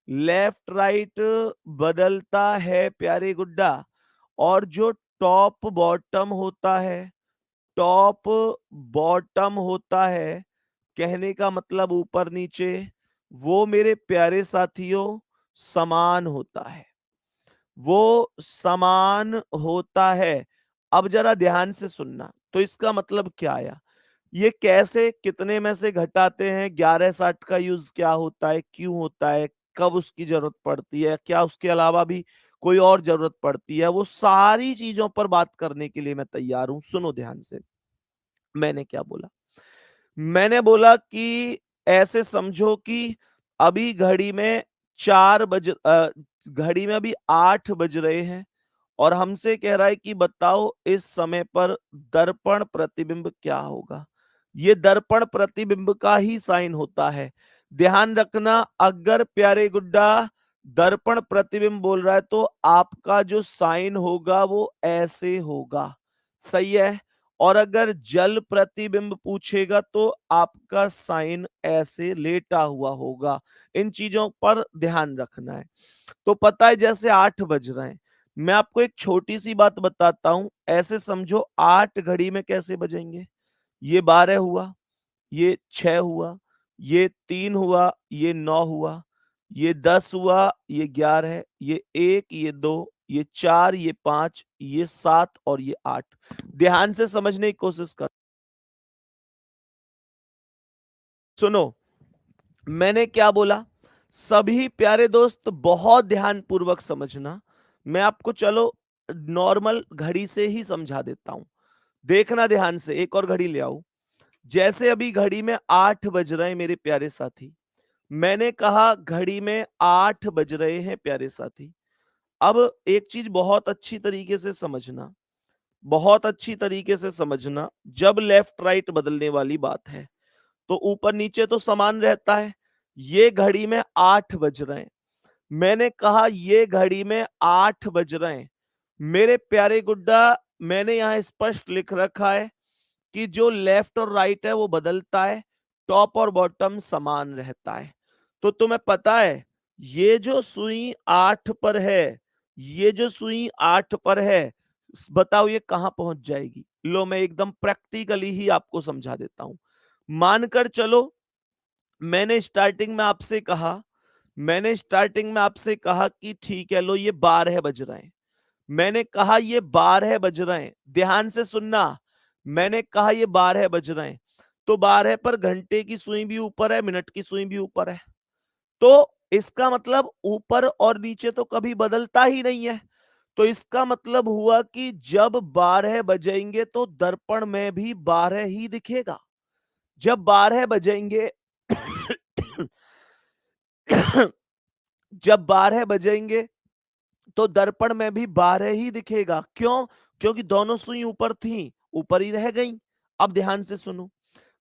लेफ्ट राइट बदलता है प्यारे गुड्डा। और जो टॉप बॉटम होता है, टॉप बॉटम होता है, कहने का मतलब ऊपर नीचे, वो मेरे प्यारे साथियों समान होता है, वो समान होता है। अब जरा ध्यान से सुनना, तो इसका मतलब क्या आया, ये कैसे कितने में से घटाते हैं, 11/60 का यूज क्या होता है, क्यों होता है, कब उसकी जरूरत पड़ती है, क्या उसके अलावा भी कोई और जरूरत पड़ती है, वो सारी चीजों पर बात करने के लिए मैं तैयार हूं। सुनो ध्यान से, मैंने क्या बोला। मैंने बोला कि ऐसे समझो कि अभी घड़ी में 4 बज घड़ी में अभी 8 बज रहे हैं और हमसे कह रहा है कि बताओ इस समय पर दर्पण प्रतिबिंब क्या होगा। ये दर्पण प्रतिबिंब का ही साइन होता है। ध्यान रखना, अगर प्यारे गुड्डा दर्पण प्रतिबिंब बोल रहा है तो आपका जो साइन होगा वो ऐसे होगा। सही है। और अगर जल प्रतिबिंब पूछेगा तो आपका साइन ऐसे लेटा हुआ होगा। इन चीजों पर ध्यान रखना है। तो पता है जैसे 8 बज रहे हैं, मैं आपको एक छोटी सी बात बताता हूं। ऐसे समझो 8 घड़ी में कैसे बजेंगे। ये 12 हुआ, ये 6 हुआ, ये 3 हुआ, ये 9 हुआ, ये 10 हुआ, ये 11 है, ये 1, ये 2, ये 4, ये 5, ये 7 और ये 8। ध्यान से समझने की कोशिश कर। सुनो, मैंने क्या बोला। सभी प्यारे दोस्त बहुत ध्यान पूर्वक समझना। मैं आपको चलो नॉर्मल घड़ी से ही समझा देता हूं। देखना ध्यान से, एक और घड़ी ले आओ। जैसे अभी घड़ी में 8 बज रहे हैं मेरे प्यारे साथी। मैंने कहा घड़ी में 8 बज रहे हैं प्यारे साथी। अब एक चीज बहुत अच्छी तरीके से समझना, बहुत अच्छी तरीके से समझना। जब लेफ्ट राइट बदलने वाली बात है तो ऊपर नीचे तो समान रहता है। ये घड़ी में 8 बज रहे हैं। मैंने कहा ये घड़ी में 8 बज रहे हैं। मेरे प्यारे गुड्डा मैंने यहाँ स्पष्ट लिख रखा है कि जो लेफ्ट और राइट है वो बदलता है, टॉप और बॉटम समान रहता है। तो तुम्हें पता है ये जो सुई 8 पर है, ये जो सुई 8 पर है, बताओ ये कहां पहुंच जाएगी? लो मैं एकदम प्रैक्टिकली ही आपको समझा देता हूं। मानकर चलो मैंने स्टार्टिंग में आपसे कहा, कि ठीक है लो ये 12 बज रहे हैं। मैंने कहा ये 12 बज रहे हैं, ध्यान से सुनना। मैंने कहा ये 12 बज रहे हैं, तो 12 पर घंटे की सुई भी ऊपर है, मिनट की सुई भी ऊपर है। तो इसका मतलब ऊपर और नीचे तो कभी बदलता ही नहीं है। तो इसका मतलब हुआ कि जब 12 बजेंगे तो दर्पण में भी 12 ही दिखेगा। जब 12 बजेंगे जब 12 बजेंगे तो दर्पण में भी 12 ही दिखेगा। क्यों? क्योंकि दोनों सुई ऊपर थी, ऊपर ही रह गई। अब ध्यान से सुनो,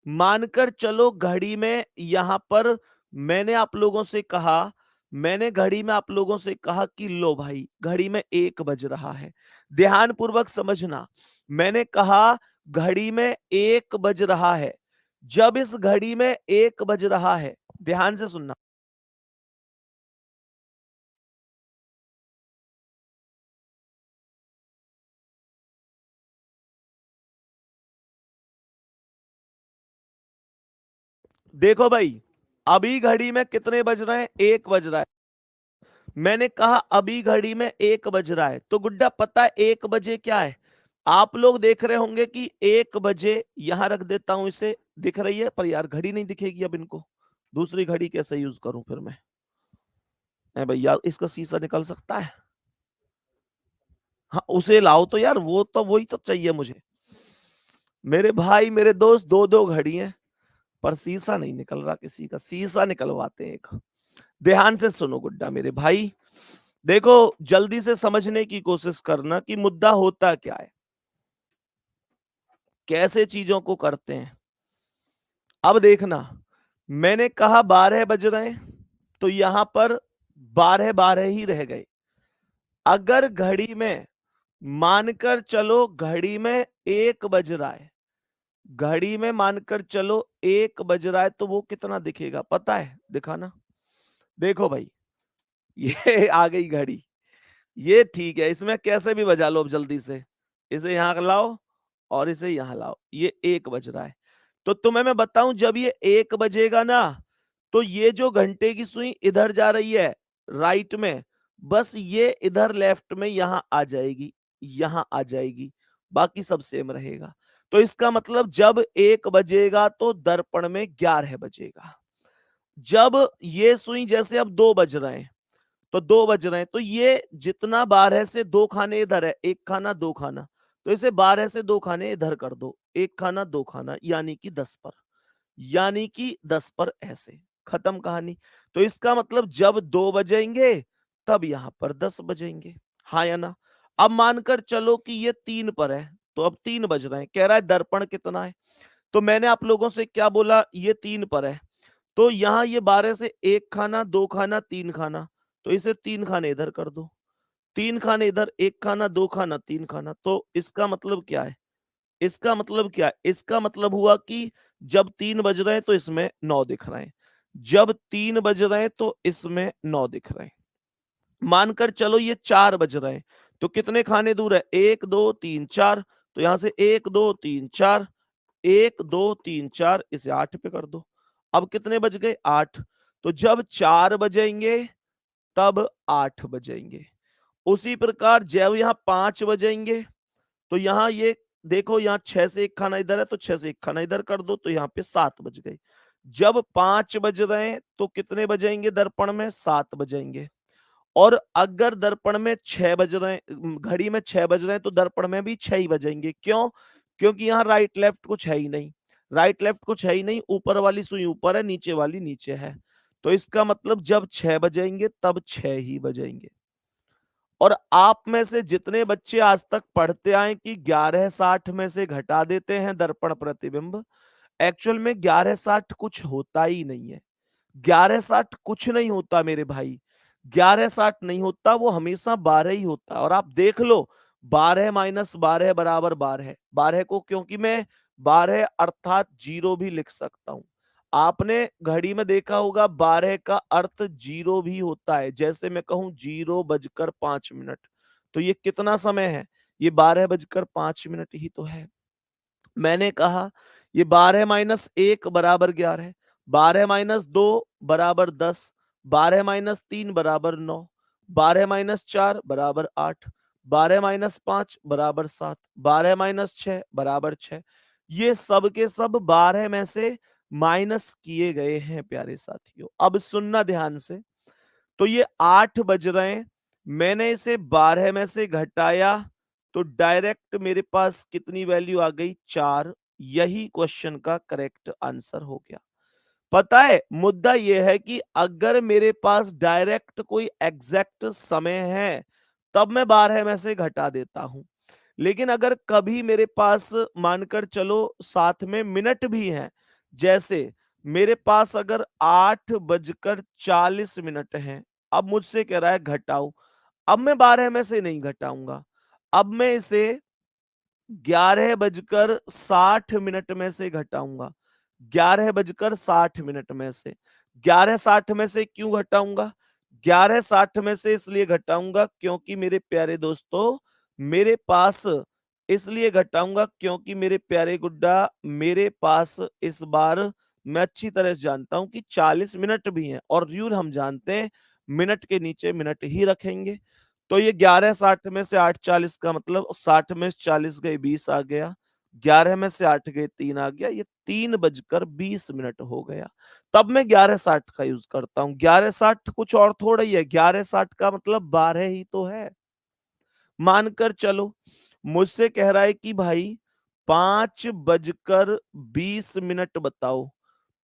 मानकर चलो घड़ी में यहां पर मैंने आप लोगों से कहा, मैंने घड़ी में आप लोगों से कहा कि लो भाई घड़ी में 1 बज रहा है। ध्यान पूर्वक समझना, मैंने कहा घड़ी में 1 बज रहा है। जब इस घड़ी में 1 बज रहा है, ध्यान से सुनना, देखो भाई अभी घड़ी में कितने बज रहे हैं? 1 बज रहा है। मैंने कहा अभी घड़ी में 1 बज रहा है, तो गुड्डा पता है 1 बजे क्या है? आप लोग देख रहे होंगे कि 1 बजे यहां रख देता हूं इसे, दिख रही है पर यार घड़ी नहीं दिखेगी। अब इनको दूसरी घड़ी कैसे यूज करूं फिर मैं? भैया इसका शीशा निकल सकता है? हाँ उसे लाओ तो यार, वो तो वही तो चाहिए मुझे। मेरे भाई मेरे दोस्त, दो दो घड़ी हैं पर शीशा नहीं निकल रहा किसी का। शीशा निकलवाते हैं एक। ध्यान से सुनो गुड्डा मेरे भाई, देखो जल्दी से समझने की कोशिश करना कि मुद्दा होता क्या है, कैसे चीजों को करते हैं। अब देखना, मैंने कहा 12 बज रहे हैं, तो यहां पर 12 12 ही रह गए। अगर घड़ी में मानकर चलो घड़ी में 1 बज रहा है, घड़ी में मानकर चलो 1 बज रहा है, तो वो कितना दिखेगा पता है? दिखाना। देखो भाई ये आ गई घड़ी, ये ठीक है, इसमें कैसे भी बजा लो अब जल्दी से। इसे यहां लाओ और इसे यहां लाओ, ये 1 बज रहा है। तो तुम्हें मैं बताऊं जब ये 1 बजेगा ना, तो ये जो घंटे की सुई इधर जा रही है राइट में, बस ये इधर लेफ्ट में यहां आ जाएगी, यहां आ जाएगी, बाकी सब सेम रहेगा। तो इसका मतलब जब 1 बजेगा तो दर्पण में 11 बजेगा। जब ये सुई जैसे अब 2 बज रहे हैं, तो 2 बज रहे हैं, तो ये जितना 12 से 2 खाने इधर है, 1 खाना 2 खाना, तो इसे 12 से 2 खाने इधर कर दो, 1 खाना 2 खाना, यानी कि 10 पर, यानी कि 10 पर ऐसे खत्म कहानी। तो इसका मतलब जब 2 बजेंगे तब यहां पर 10 बजेंगे, हाँ या ना? अब मानकर चलो कि ये 3 पर है, तो अब 3 बज रहे हैं, कह रहा है दर्पण कितना है? तो मैंने आप लोगों से क्या बोला? ये 3 पर है, तो यहां ये 12 से 1 खाना 2 खाना 3 खाना, तो इसे 3 खाने इधर कर दो, 3 खाने इधर, 1 खाना 2 खाना 3 खाना। तो इसका मतलब क्या है? इसका मतलब क्या है? इसका मतलब हुआ कि जब 3 बज रहे हैं तो इसमें 9 दिख रहे हैं, जब 3 बज रहे हैं तो इसमें 9 दिख रहे हैं। मानकर चलो ये 4 बज रहे हैं, तो कितने खाने दूर है? 1 2 3 4, तो यहां से 1 2 3 4, 1 2 3 4, इसे 8 पे कर दो। अब कितने बज गए? 8। तो जब 4 बजेंगे तब 8 बजेंगे। उसी प्रकार जब यहाँ 5 बजेंगे, तो यहाँ ये देखो, यहाँ 6 से 1 खाना इधर है, तो 6 से 1 खाना इधर कर दो, तो यहाँ पे 7 बज गए। जब 5 बज रहे हैं तो कितने बजेंगे दर्पण में? 7 बजेंगे। और अगर दर्पण में 6 बज रहे हैं, घड़ी में 6 बज रहे हैं, तो दर्पण में भी 6 ही बजेंगे। क्यों? क्योंकि यहाँ राइट लेफ्ट कुछ है ही नहीं, राइट लेफ्ट कुछ है ही नहीं, ऊपर वाली सुई ऊपर है, नीचे वाली नीचे है। तो इसका मतलब जब 6 बजेंगे तब 6 ही बजेंगे। और आप में से जितने बच्चे आज तक पढ़ते आए कि 1160 में से घटा देते हैं दर्पण प्रतिबिंब, एक्चुअल में 1160 कुछ होता ही नहीं है। 1160 कुछ नहीं होता मेरे भाई, 1160 नहीं होता, वो हमेशा 12 ही होता है। और आप देख लो 12 माइनस 12 बराबर 12। 12 को क्योंकि मैं 12 अर्थात 0 भी लिख सकता हूं। आपने घड़ी में देखा होगा 12 का अर्थ 0 भी होता है। जैसे मैं कहूं 0 बजकर 5 मिनट, तो ये कितना समय है? ये 12 बजकर 5 मिनट ही तो है। मैंने कहा ये 12 - 1 बराबर 11, 12 - 2 बराबर 10, 12 - 3 बराबर 9, 12 - 4 बराबर 8, 12 - 5 बराबर 7, 12 - 6 बराबर 6। ये सब के सब 12 में से माइनस किए गए हैं प्यारे साथियों। अब सुनना ध्यान से। तो ये 8 बज रहे हैं, मैंने इसे 12 में से घटाया, तो डायरेक्ट मेरे पास कितनी वैल्यू आ गई? 4। यही क्वेश्चन का करेक्ट आंसर हो गया। पता है मुद्दा यह है कि अगर मेरे पास डायरेक्ट कोई एग्जैक्ट समय है, तब मैं 12 में से घटा देता हूं। लेकिन अगर कभी मेरे पास मानकर चलो साथ में मिनट भी हैं, जैसे मेरे पास अगर 8 बजकर 40 मिनट हैं, अब मुझसे कह रहा है घटाओ, अब मैं 12 में से नहीं घटाऊंगा, अब मैं इसे 11 बजकर 60 मिनट में से घटाऊंगा। 11 बजकर 60 मिनट में से 11:60 में से क्यों घटाऊंगा? 11:60 में से इसलिए घटाऊंगा क्योंकि मेरे प्यारे दोस्तों, मेरे पास इसलिए घटाऊंगा क्योंकि मेरे प्यारे गुड्डा, मेरे पास इस बार मैं अच्छी तरह से जानता हूं कि 40 मिनट भी हैं और रूल हम जानते हैं, मिनट के नीचे मिनट ही रखेंगे। तो ये 11:60 में से 8:40 का मतलब 60 में से 40 गए 20 आ गया, 11 में से 8 गए 3 आ गया, ये 3 बजकर 20 मिनट हो गया। तब मैं 11:60 का यूज करता हूँ। 11:60 कुछ और थोड़ा ही है, 11:60 का मतलब 12 ही तो है। मानकर चलो मुझसे कह रहा है कि भाई 5 बजकर 20 मिनट बताओ,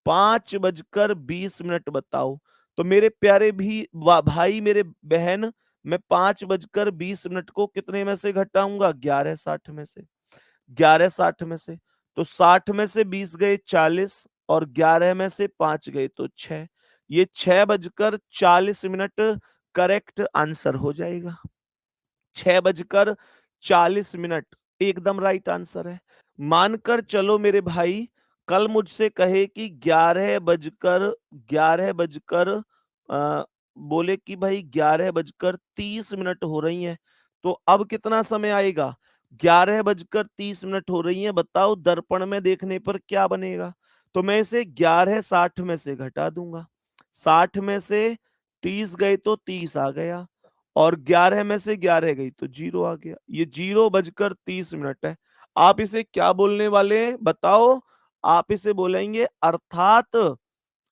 5 बजकर 20 मिनट बताओ। तो मेरे प्यारे भी भाई, मेरे बहन, मैं 5 बजकर 20 मिनट को कितने में से घटाऊंगा? 11:60 में से। 11:60 में से तो 60 में से 20 गए 40 और 11 में से 5 गए तो 6। ये 6 बजकर 40 मिनट करेक्ट आंसर हो जाएगा। 6 बजकर 40 मिनट एकदम राइट आंसर है। मानकर चलो मेरे भाई, कल मुझसे कहे कि 11 बजकर बोले कि भाई 11 बजकर 30 मिनट हो रही हैं, तो अब कितना समय आएगा? 11 बजकर 30 मिनट हो रही हैं, बताओ दर्पण में देखने पर क्या बनेगा? तो मैं इसे 11:60 में से घटा दूंगा। 60 में से 30 गए तो 30 आ गया और 11 में से 11 गई तो 0 आ गया। ये 0 बजकर 30 मिनट है। आप इसे क्या बोलने वाले हैं बताओ? आप इसे बोलेंगे अर्थात,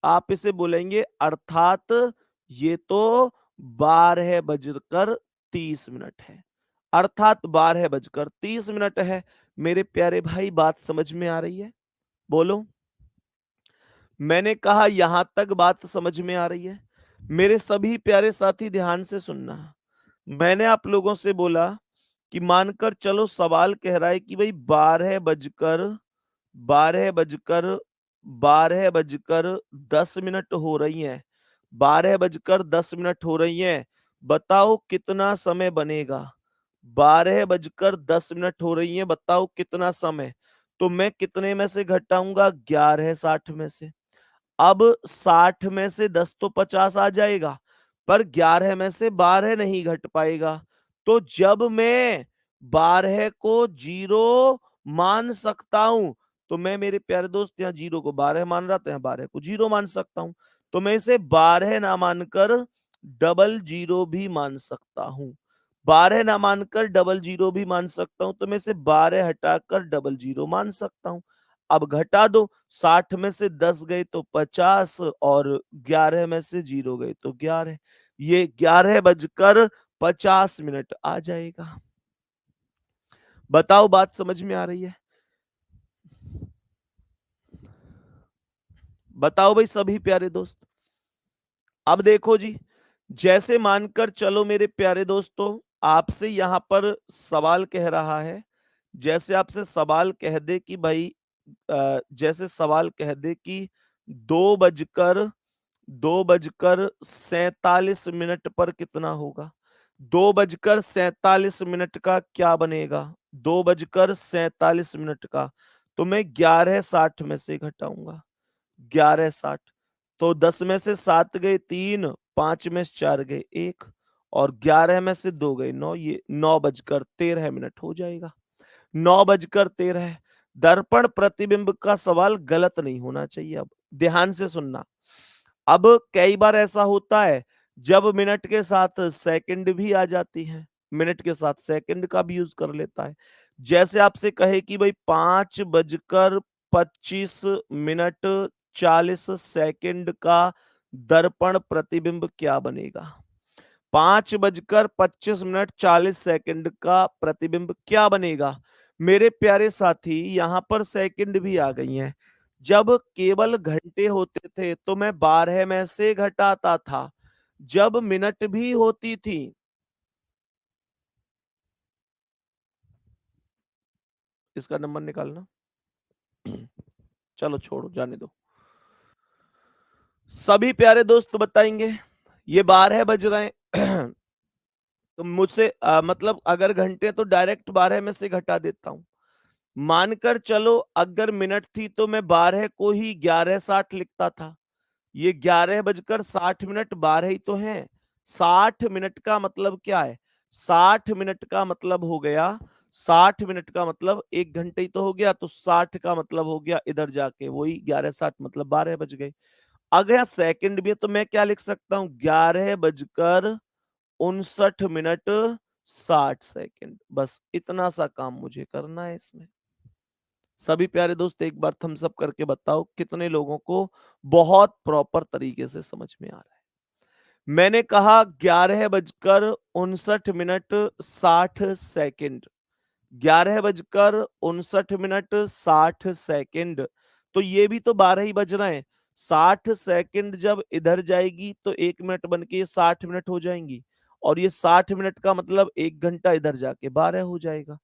आप इसे बोलेंगे अर्थात ये तो 12 बजकर 30 मिनट है। अर्थात 12 बजकर 30 मिनट है। मेरे प्यारे भाई, बात समझ में आ रही है? बोलो। मैंने कहा यहां तक बात समझ में आ रही है? मेरे सभी प्यारे साथी ध्यान से सुनना। मैंने आप लोगों से बोला कि मानकर चलो सवाल कह रहा है कि भाई 12 बजकर 10 मिनट हो रही हैं, 12 बजकर 10 मिनट हो रही हैं, बताओ कितना समय बनेगा? 12 बजकर 10 मिनट हो रही हैं, बताओ कितना समय? तो मैं कितने में से घटाऊंगा? 11:60 में से। अब 60 में से 10 तो 50 आ जाएगा, पर 11 में से 12 नहीं घट पाएगा। तो जब मैं 12 को 0 मान सकता हूं, तो मैं मेरे प्यारे दोस्त यहाँ 0 को 12 मान रहा था, यहाँ 12 को 0 मान सकता हूं। तो मैं इसे 12 ना मानकर डबल 0 भी मान सकता हूं। 12 ना मानकर डबल 0 भी मान सकता हूं, तो मैं इसे 12 हटाकर डबल 0 मान सकता हूं। अब घटा दो, 60 में से 10 गए तो 50 और 11 में से 0 गए तो 11। ये 11 बजकर 50 मिनट आ जाएगा। बताओ बात समझ में आ रही है? बताओ भाई सभी प्यारे दोस्त। अब देखो जी, जैसे मानकर चलो मेरे प्यारे दोस्तों, आपसे यहां पर सवाल कह रहा है, जैसे आपसे सवाल कह दे कि भाई जैसे सवाल कह दे कि 2 बजकर 2 बजकर 47 मिनट पर कितना होगा? 2:47 का क्या बनेगा? 2:47 का, तो मैं 11:60 में से घटाऊंगा, 11:60। तो 10 में से 7 गए 3, 5 में से 4 गए 1, और 11 में से 2 गए 9, ये 9:13 हो जाएगा। 9:13। दर्पण प्रतिबिंब का सवाल गलत नहीं होना चाहिए। अब ध्यान से सुनना। अब कई बार ऐसा होता है, जब मिनट के साथ सेकंड भी आ जाती है, मिनट के साथ सेकंड का भी यूज कर लेता है। जैसे आपसे कहे कि भाई 5:25 का दर्पण प्रतिबिंब क्या बनेगा? 5:25 का प्रतिबिंब क्या बनेगा? मेरे प्यारे साथी, यहां पर सेकंड भी आ गई हैं। जब केवल घंटे होते थे तो मैं 12 में से घटाता था। जब मिनट भी होती थी, इसका नंबर निकालना। चलो छोड़ो, जाने दो। सभी प्यारे दोस्त बताएंगे, ये 12 बज रहे हैं। तो मुझसे मतलब अगर घंटे तो डायरेक्ट 12 में से घटा देता हूं। मानकर चलो अगर मिनट थी तो मैं 12 को ही 11:60 लिखता था। ये 11:60 12 ही तो है। 60 मिनट का मतलब क्या है? 60 मिनट का मतलब हो गया, 60 मिनट का मतलब 1 घंटे ही तो हो गया, तो 60 का मतलब हो गया इधर जाके वही 11:60 मतलब 12 बज गए। अगर यहाँ सेकंड भी है तो मैं क्या लिख सकता हूं? 11:59 बस इतना सा काम मुझे करना है इसमें। सभी प्यारे दोस्त एक बार थम्स अप करके बताओ कितने लोगों को बहुत प्रॉपर तरीके से समझ में आ रहा है। मैंने कहा 11:59 11:59 तो ये भी तो 12 ही बज रहे हैं। 60 सेकंड जब इधर जाएगी तो 1 मिनट बन के ये 60 मिनट हो जाएंगी, और ये 60 मिनट का मतलब 1 घंटा इधर जाके 12 हो जाएगा।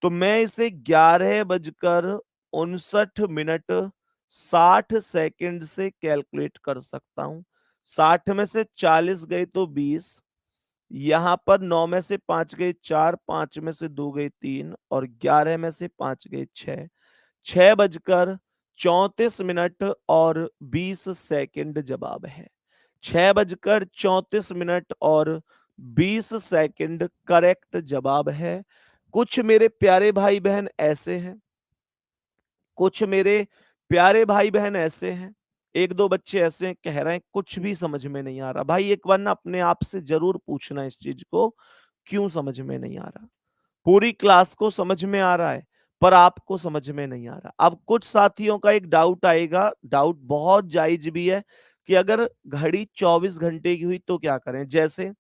तो मैं इसे 11:59 से कैलकुलेट कर सकता हूं। 60 में से 40 गए तो 20, यहां पर 9 में से 5 गए 4, 5 में से 2 गए 3, और 11 में से 5 गए 6। 6:34 और 20 सेकंड जवाब है। 6:34 और 20 सेकंड करेक्ट जवाब है। कुछ मेरे प्यारे भाई बहन ऐसे हैं, कुछ मेरे प्यारे भाई बहन ऐसे हैं, एक दो बच्चे ऐसे हैं कह रहे हैं कुछ भी समझ में नहीं आ रहा। भाई एक बार ना अपने आप से जरूर पूछना इस चीज को, क्यों समझ में नहीं आ रहा? पूरी क्लास को समझ में आ रहा है, पर आपको समझ में नहीं आ रहा। अब कुछ साथियों का एक डाउट आएगा, डाउट बहुत जायज भी है, कि अगर घड़ी 24 घंटे की हुई तो क्या करें? जैसे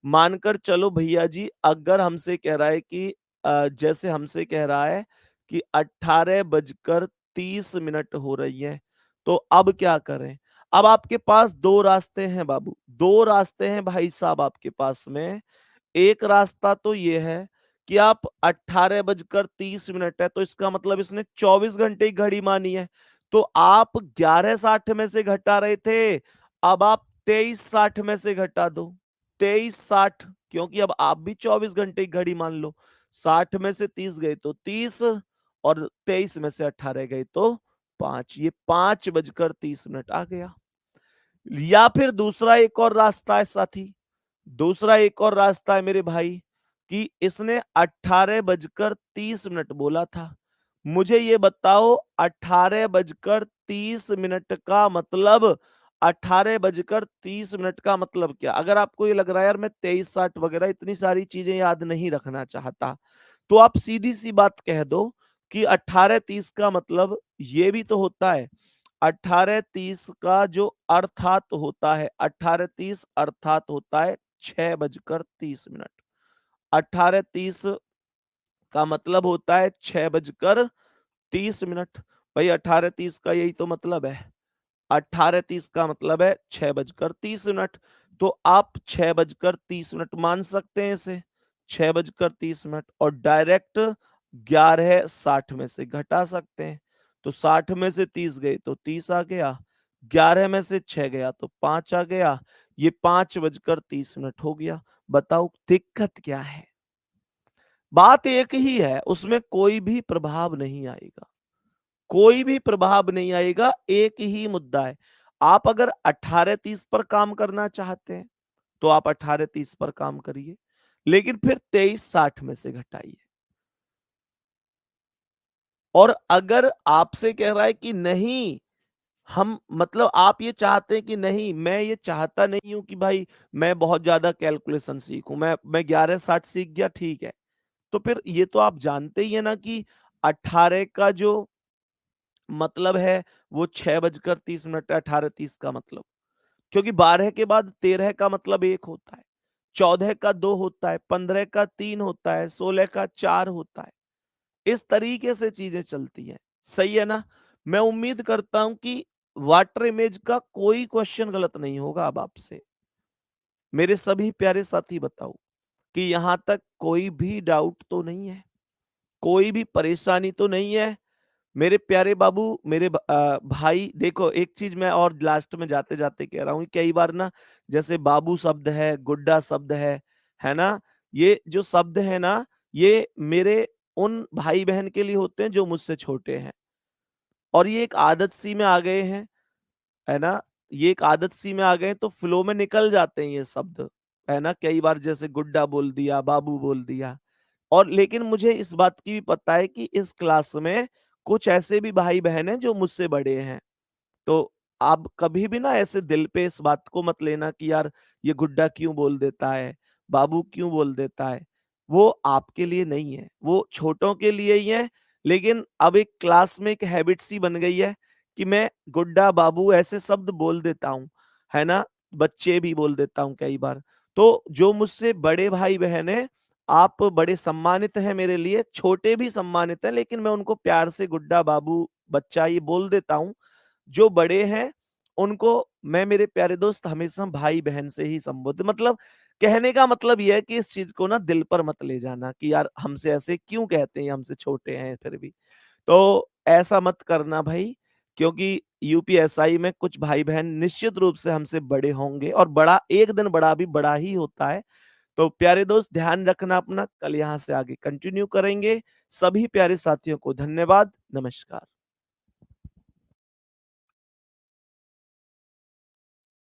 मानकर चलो भैया जी, अगर हमसे कह रहा है कि जैसे हमसे कह रहा है कि 18:30 हो रही है, तो अब क्या करें? अब आपके पास दो रास्ते हैं बाबू, दो रास्ते हैं भाई साहब आपके पास में। एक रास्ता तो ये है कि आप 18:30 है, तो इसका मतलब इसने 24 घंटे की घड़ी मानी है। तो आप 11:60 में से घटा रहे थे, अब आप 23:60 में से घटा दो। 23:60, क्योंकि अब आप भी 24 घंटे की घड़ी मान लो। 60 में से 30 गए तो 30, और 23 में से 18 गए तो 5, ये 5:30 आ गया। या फिर दूसरा एक और रास्ता है साथी, दूसरा एक और रास्ता है मेरे भाई, कि इसने 18:30 बोला था। मुझे ये बताओ 18:30 का मतलब, 18:30 का मतलब क्या? अगर आपको ये लग रहा है यार मैं 23:60 वगैरह इतनी सारी चीजें याद नहीं रखना चाहता, तो आप सीधी सी बात कह दो कि 18:30 का मतलब ये भी तो होता है। 18:30 का जो अर्थात होता है, 18:30 अर्थात होता है 6:30। 18:30 का मतलब होता है 6:30। भाई 18:30 का यही तो मतलब है। 18:30 का मतलब है 6:30। तो आप 6:30 मान सकते हैं इसे, 6:30, और डायरेक्ट 11:60 में से घटा सकते हैं। तो 60 में से 30 गए तो 30 आ गया, 11 में से 6 गया तो 5 आ गया। ये 5:30 हो गया। बताओ दिक्कत क्या है? बात एक ही है, उसमें कोई भी प्रभाव नहीं आएगा। कोई भी प्रभाव नहीं आएगा, एक ही मुद्दा है। आप अगर 18:30 पर काम करना चाहते हैं, तो आप 18:30 पर काम करिए, लेकिन फिर 23:60 में से घटाइए। और अगर आपसे कह रहा है कि नहीं, हम मतलब आप ये चाहते हैं कि नहीं, मैं ये चाहता नहीं हूं कि भाई मैं बहुत ज्यादा कैलकुलेशन सीखूं, मैं 11:60 सीख गया, ठीक है। तो फिर ये तो आप जानते ही है ना कि 18 का जो मतलब है वो 6:30 है, 18:30 का मतलब, क्योंकि 12 के बाद 13 का मतलब 1 होता है, 14 का 2 होता है, 15 का 3 होता है, 16 का 4 होता है। इस तरीके से चीजें चलती हैं। सही है ना? मैं उम्मीद करता हूं कि वाटर इमेज का कोई क्वेश्चन गलत नहीं होगा अब आपसे। मेरे सभी प्यारे साथी बताओ कि यहां तक कोई भी डाउट तो नहीं है? कोई भी परेशानी तो नहीं है? मेरे प्यारे बाबू, मेरे भाई, देखो एक चीज मैं और लास्ट में जाते जाते कह रहा हूँ, कई बार ना जैसे बाबू शब्द है, गुड्डा शब्द है ना, ये जो शब्द है ना, ये मेरे उन भाई बहन के लिए होते हैं जो मुझसे छोटे हैं, और ये एक आदत सी में आ गए हैं, है ना, ये एक आदत सी में आ गए हैं, तो फ्लो में निकल जाते हैं ये शब्द, है ना, कई बार जैसे गुड्डा बोल दिया, बाबू बोल दिया। और लेकिन मुझे इस बात की भी पता है कि इस क्लास में कुछ ऐसे भी भाई बहन हैं जो मुझसे बड़े हैं। तो आप कभी भी ना ऐसे दिल पे इस बात को मत लेना कि यार ये गुड्डा क्यों बोल देता है, बाबू क्यों बोल देता है। वो आपके लिए नहीं है, वो छोटों के लिए ही है। लेकिन अब एक क्लास में एक हैबिट सी बन गई है कि मैं गुड्डा, बाबू ऐसे शब्द बोल देता हूँ, है ना, बच्चे भी बोल देता हूँ कई बार। तो जो मुझसे बड़े भाई बहन है, आप बड़े सम्मानित हैं मेरे लिए, छोटे भी सम्मानित हैं, लेकिन मैं उनको प्यार से गुड्डा, बाबू, बच्चा ये बोल देता हूँ। जो बड़े हैं उनको मैं, मेरे प्यारे दोस्त, हमेशा भाई-बहन से ही संबोधित, मतलब कहने का मतलब ये है कि इस चीज़ को ना दिल पर मत ले जाना कि यार हमसे ऐसे क्यों कहते हैं, हमसे छोटे हैं फिर भी। तो ऐसा मत करना भाई, क्योंकि यूपीएसआई में कुछ भाई-बहन निश्चित रूप से हमसे बड़े होंगे, और बड़ा एक दिन बड़ा भी बड़ा ही होता है। तो प्यारे दोस्त ध्यान रखना अपना, कल यहाँ से आगे कंटिन्यू करेंगे। सभी प्यारे साथियों को धन्यवाद, नमस्कार।